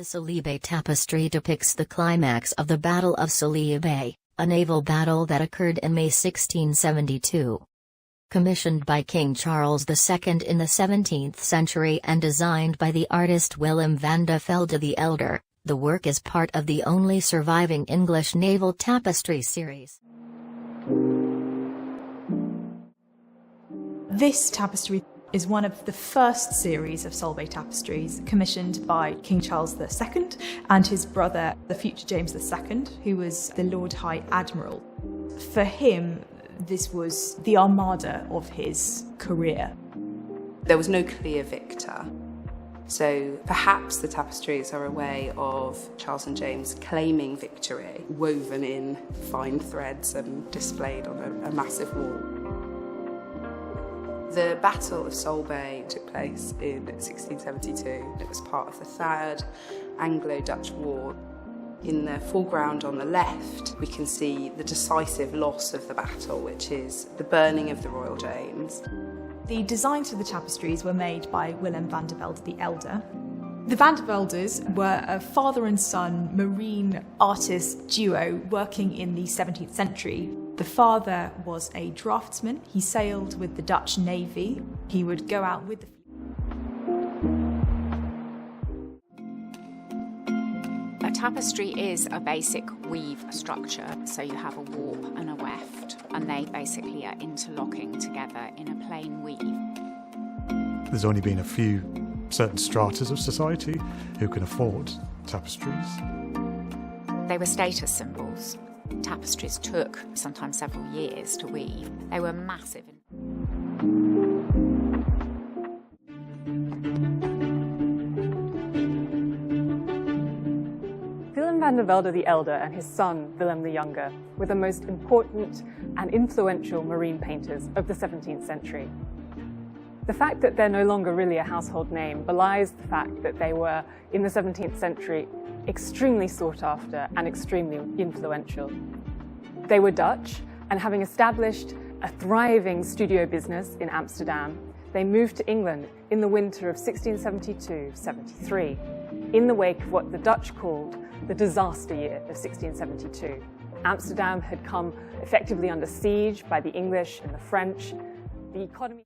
The Solebay tapestry depicts the climax of the Battle of Solebay, a naval battle that occurred in May 1672. Commissioned by King Charles II in the 17th century and designed by the artist Willem van de Velde the Elder, the work is part of the only surviving English naval tapestry series. This tapestry is one of the first series of Solebay tapestries commissioned by King Charles II and his brother, the future James II, who was the Lord High Admiral. For him, this was the armada of his career. There was no clear victor. So perhaps the tapestries are a way of Charles and James claiming victory, woven in fine threads and displayed on a massive wall. The Battle of Solebay took place in 1672. It was part of the Third Anglo-Dutch War. In the foreground on the left, we can see the decisive loss of the battle, which is the burning of the Royal James. The designs for the tapestries were made by Willem van de Velde the Elder. The Van de Veldes were a father and son marine artist duo working in the 17th century. The father was a draftsman. He sailed with the Dutch Navy. He would go out with the A tapestry is a basic weave structure, so you have a warp and a weft, and they basically are interlocking together in a plain weave. There's only been a few certain stratas of society who can afford tapestries. They were status symbols. Tapestries took sometimes several years to weave. They were massive. Willem van de Velde the Elder and his son Willem the Younger were the most important and influential marine painters of the 17th century. The fact that they're no longer really a household name belies the fact that they were, in the 17th century, extremely sought after and extremely influential. They were Dutch, and having established a thriving studio business in Amsterdam, they moved to England in the winter of 1672-73, in the wake of what the Dutch called the disaster year of 1672. Amsterdam had come effectively under siege by the English and the French. The economy